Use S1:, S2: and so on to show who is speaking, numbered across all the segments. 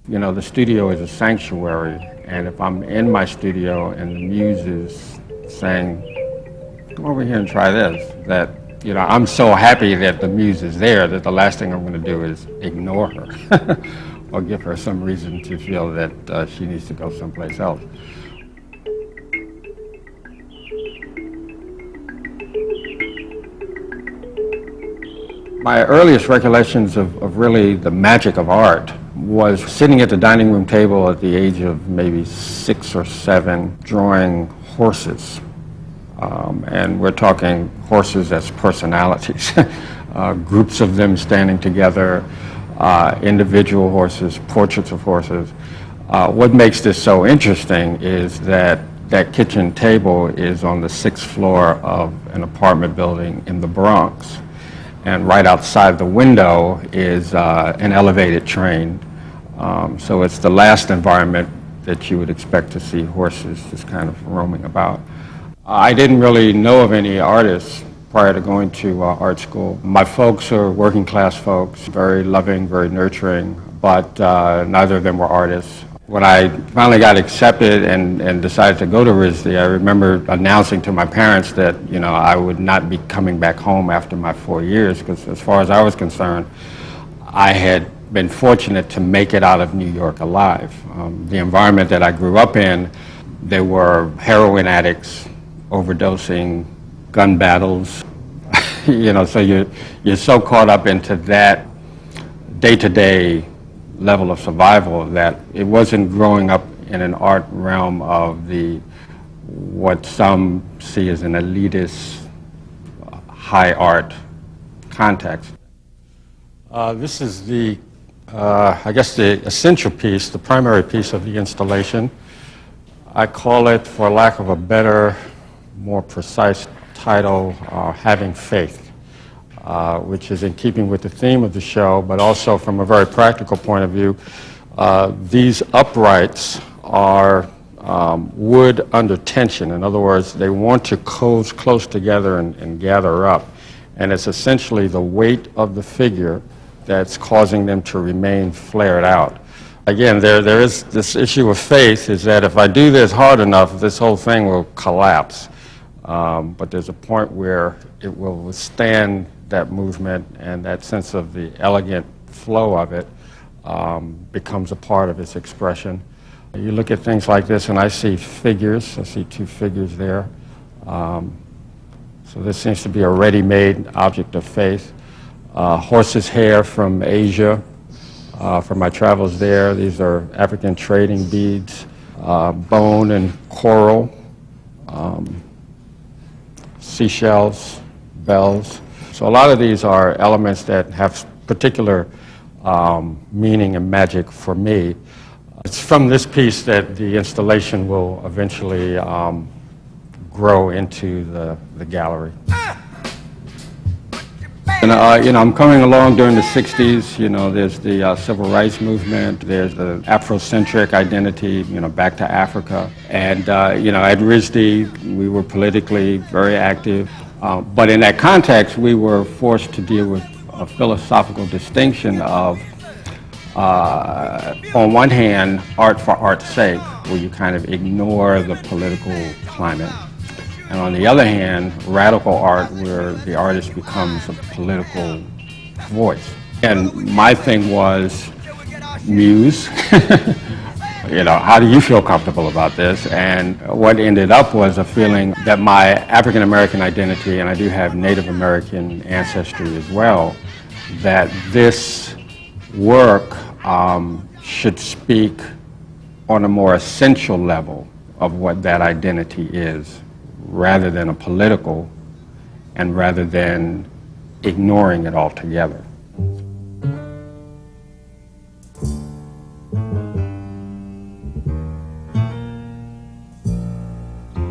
S1: You know, the studio is a sanctuary, and if I'm in my studio and the muse is saying, come over here and try this, that, you know, I'm so happy that the muse is there that the last thing I'm going to do is ignore her or give her some reason to feel that she needs to go someplace else. My earliest recollections of really the magic of art was sitting at the dining room table at the age of maybe 6 or 7, drawing horses. And we're talking horses as personalities, groups of them standing together, individual horses, portraits of horses. What makes this so interesting is that that kitchen table is on the 6th floor of an apartment building in the Bronx. And right outside the window is an elevated train. So it's the last environment that you would expect to see horses just kind of roaming about. I didn't really know of any artists prior to going to art school. My folks are working class folks, very loving, very nurturing, but neither of them were artists. When I finally got accepted and decided to go to RISD, I remember announcing to my parents that, you know, I would not be coming back home after my 4 years, because as far as I was concerned, I had been fortunate to make it out of New York alive. The environment that I grew up in, there were heroin addicts, overdosing, gun battles, you know, so you're so caught up into that day-to-day level of survival that it wasn't growing up in an art realm of what some see as an elitist high art context. This is I guess the essential piece, the primary piece of the installation. I call it, for lack of a better, more precise title, Having Faith. Which is in keeping with the theme of the show, but also from a very practical point of view. These uprights are wood under tension. In other words, they want to cozy close together and gather up. And it's essentially the weight of the figure that's causing them to remain flared out. Again, there is this issue of faith, is that if I do this hard enough, this whole thing will collapse. But there's a point where it will withstand that movement, and that sense of the elegant flow of it becomes a part of its expression. You look at things like this, and I see figures. I see 2 figures there. So this seems to be a ready-made object of faith. Horse's hair from Asia, from my travels there. These are African trading beads, bone and coral, seashells, bells. So a lot of these are elements that have particular meaning and magic for me. It's from this piece that the installation will eventually grow into the gallery. And, you know, I'm coming along during the 60s. You know, there's the civil rights movement. There's the Afrocentric identity, you know, back to Africa. And, you know, at RISD, we were politically very active. But in that context, we were forced to deal with a philosophical distinction of, on one hand, art for art's sake, where you kind of ignore the political climate. And on the other hand, radical art, where the artist becomes a political voice. And my thing was, muse, you know, how do you feel comfortable about this? And what ended up was a feeling that my African American identity, and I do have Native American ancestry as well, that this work should speak on a more essential level of what that identity is, rather than a political, and rather than ignoring it altogether.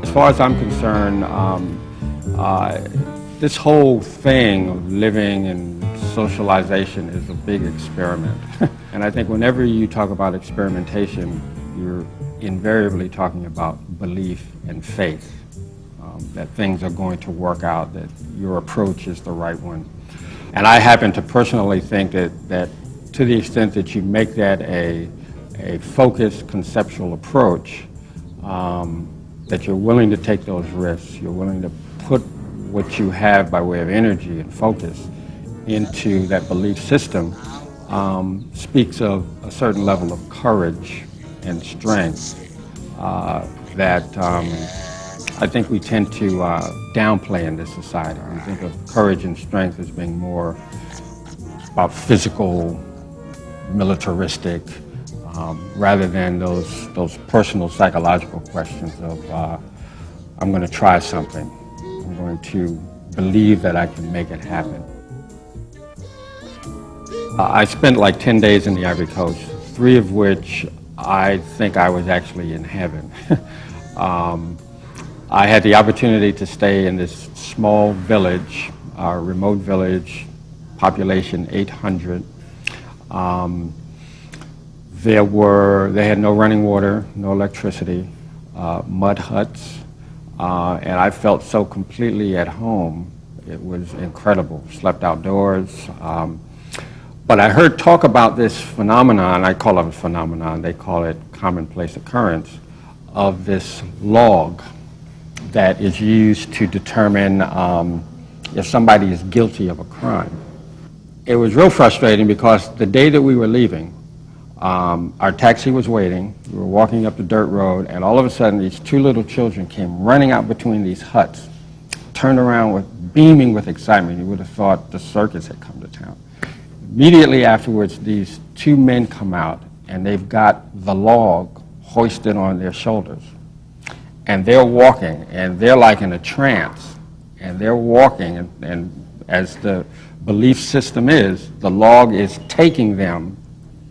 S1: As far as I'm concerned, this whole thing of living and socialization is a big experiment. And I think whenever you talk about experimentation, you're invariably talking about belief and faith. That things are going to work out, that your approach is the right one. And I happen to personally think that to the extent that you make that a a focused conceptual approach, that you're willing to take those risks, you're willing to put what you have by way of energy and focus into that belief system, speaks of a certain level of courage and strength that I think we tend to downplay in this society. We think of courage and strength as being more about physical, militaristic, rather than those personal psychological questions of I'm going to try something, I'm going to believe that I can make it happen. I spent like 10 days in the Ivory Coast, 3 of which I think I was actually in heaven. I had the opportunity to stay in this small village, a remote village, population 800. They had no running water, no electricity, mud huts, and I felt so completely at home. It was incredible. Slept outdoors. But I heard talk about this phenomenon, I call it a phenomenon, they call it commonplace occurrence, of this log that is used to determine if somebody is guilty of a crime. It was real frustrating because the day that we were leaving, our taxi was waiting, we were walking up the dirt road, and all of a sudden these 2 little children came running out between these huts, turned around beaming with excitement. You would have thought the circus had come to town. Immediately afterwards, these 2 men come out, and they've got the log hoisted on their shoulders. And they're walking, and they're like in a trance, and they're walking, and as the belief system is, the log is taking them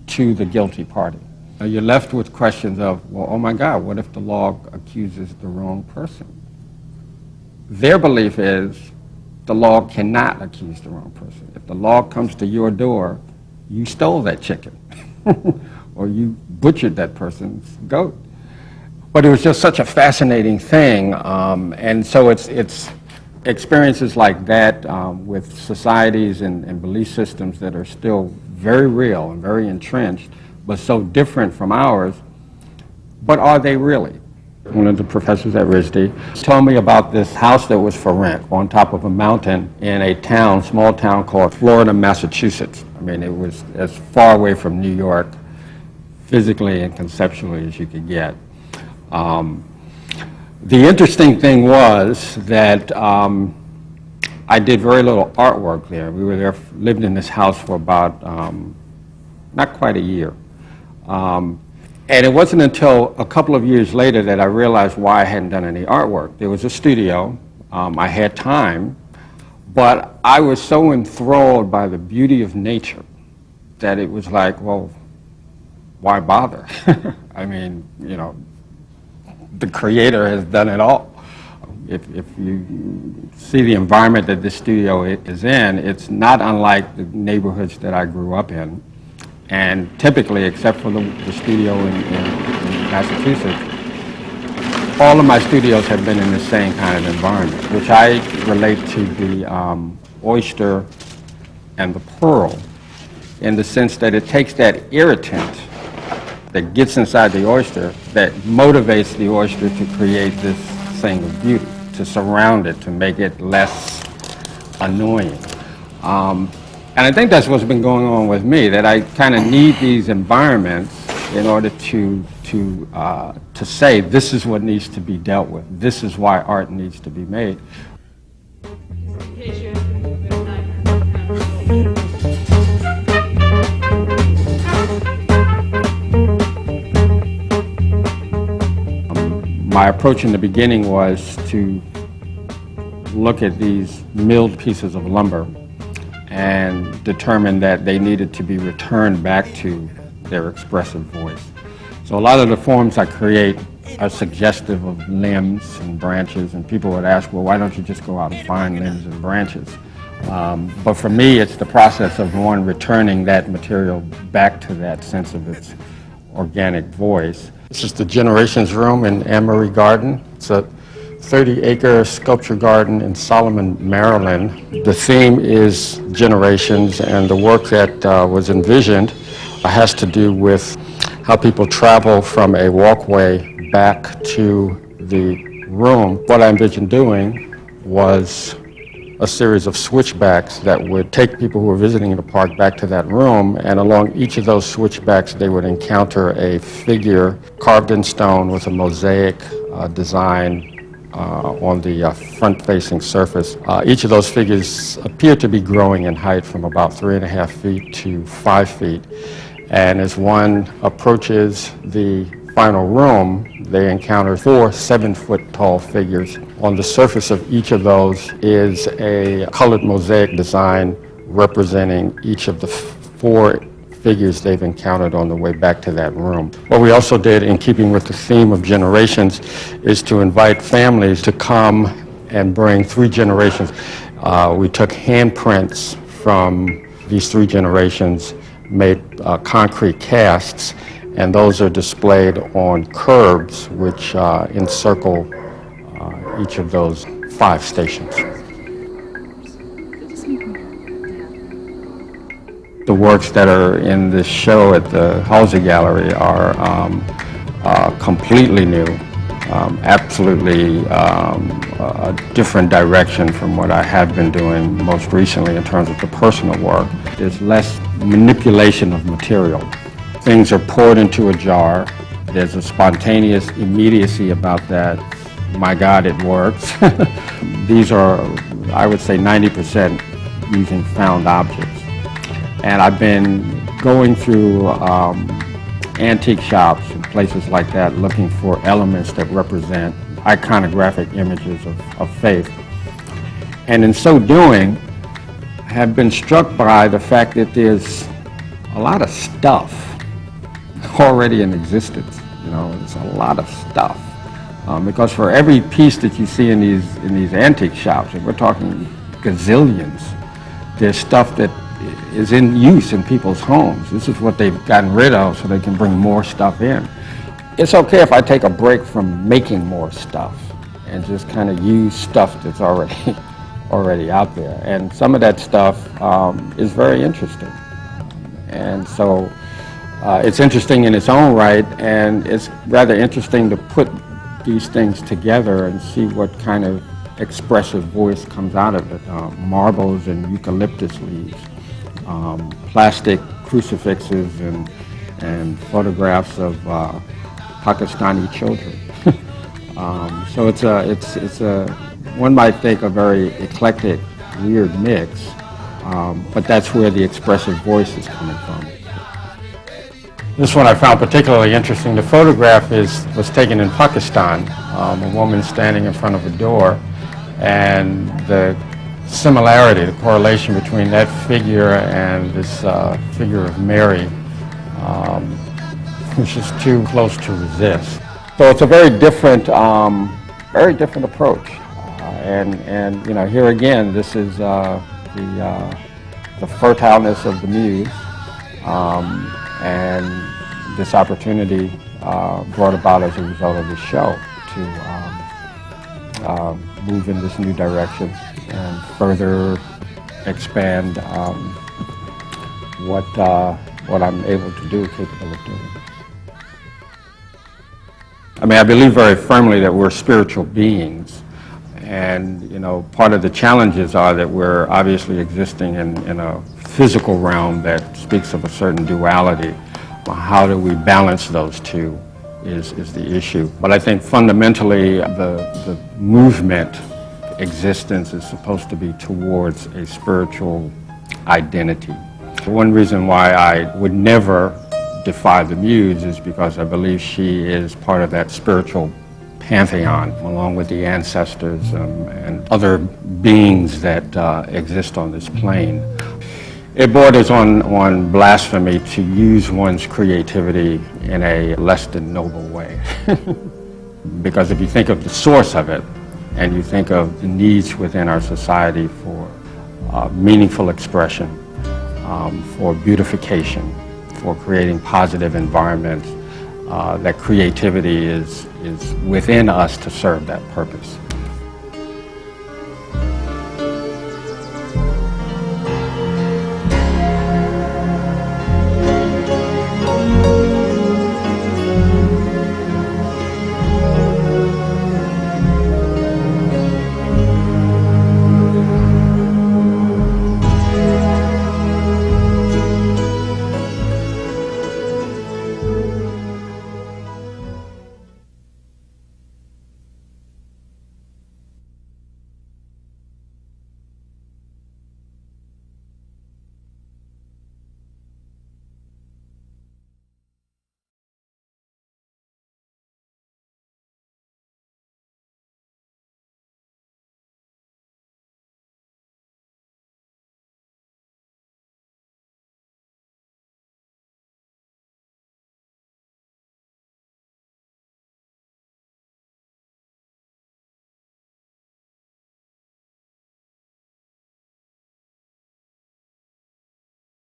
S1: to the guilty party. Now you're left with questions of, well, oh my God, what if the log accuses the wrong person? Their belief is the log cannot accuse the wrong person. If the log comes to your door, you stole that chicken, or you butchered that person's goat. But it was just such a fascinating thing, and so it's experiences like that with societies and belief systems that are still very real and very entrenched, but so different from ours. But are they really? One of the professors at RISD told me about this house that was for rent on top of a mountain in a town, small town called Florida, Massachusetts. I mean, it was as far away from New York physically and conceptually as you could get. The interesting thing was that I did very little artwork there. We were there, lived in this house for about not quite a year. And it wasn't until a couple of years later that I realized why I hadn't done any artwork. There was a studio, I had time, but I was so enthralled by the beauty of nature that it was like, well, why bother? I mean, you know, the Creator has done it all. If you see the environment that this studio is in, it's not unlike the neighborhoods that I grew up in. And typically, except for the studio in Massachusetts, all of my studios have been in the same kind of environment, which I relate to the oyster and the pearl, in the sense that it takes that irritant that gets inside the oyster that motivates the oyster to create this thing of beauty, to surround it, to make it less annoying. And I think that's what's been going on with me, that I kind of need these environments in order to say this is what needs to be dealt with. This is why art needs to be made. My approach in the beginning was to look at these milled pieces of lumber and determined that they needed to be returned back to their expressive voice. So a lot of the forms I create are suggestive of limbs and branches, and people would ask, well, why don't you just go out and find limbs and branches? But for me, it's the process of one returning that material back to that sense of its organic voice. This is the Generations Room in Imagery Garden. It's a 30-acre sculpture garden in Solomon, Maryland. The theme is generations, and the work that was envisioned has to do with how people travel from a walkway back to the room. What I envisioned doing was a series of switchbacks that would take people who were visiting the park back to that room, and along each of those switchbacks they would encounter a figure carved in stone with a mosaic design on the front-facing surface. Each of those figures appear to be growing in height from about 3.5 feet to 5 feet. And as one approaches the final room, they encounter 4 7-foot-tall figures. On the surface of each of those is a colored mosaic design representing each of the 4 figures they've encountered on the way back to that room. What we also did, in keeping with the theme of generations, is to invite families to come and bring 3 generations. We took handprints from these 3 generations, made concrete casts, and those are displayed on curbs which encircle each of those 5 stations. The works that are in this show at the Halsey Gallery are completely new, absolutely a different direction from what I have been doing most recently in terms of the personal work. There's less manipulation of material. Things are poured into a jar. There's a spontaneous immediacy about that. My God, it works. These are, I would say, 90% using found objects. And I've been going through antique shops and places like that looking for elements that represent iconographic images of faith. And in so doing, I have been struck by the fact that there's a lot of stuff already in existence. You know, there's a lot of stuff. Because for every piece that you see in these antique shops, and we're talking gazillions, there's stuff that is in use in people's homes. This is what they've gotten rid of so they can bring more stuff in. It's okay if I take a break from making more stuff and just kind of use stuff that's already out there. And some of that stuff is very interesting. And so it's interesting in its own right, and it's rather interesting to put these things together and see what kind of expressive voice comes out of it. Marbles and eucalyptus leaves. Plastic crucifixes and photographs of Pakistani children. So it's a one might think a very eclectic, weird mix, but that's where the expressive voice is coming from. This one I found particularly interesting. The photograph was taken in Pakistan. A woman standing in front of a door, and the similarity, the correlation between that figure and this figure of Mary, which is too close to resist. So it's a very different approach. And you know, here again, this is the fertileness of the muse, and this opportunity brought about as a result of the show to move in this new direction and further expand what I'm able to do, capable of doing. I mean, I believe very firmly that we're spiritual beings, and you know, part of the challenges are that we're obviously existing in a physical realm that speaks of a certain duality. How do we balance those two is the issue. But I think fundamentally the movement existence is supposed to be towards a spiritual identity. One reason why I would never defy the muse is because I believe she is part of that spiritual pantheon, along with the ancestors and other beings that exist on this plane. It borders on blasphemy to use one's creativity in a less than noble way. Because if you think of the source of it, and you think of the needs within our society for meaningful expression, for beautification, for creating positive environments, that creativity is within us to serve that purpose.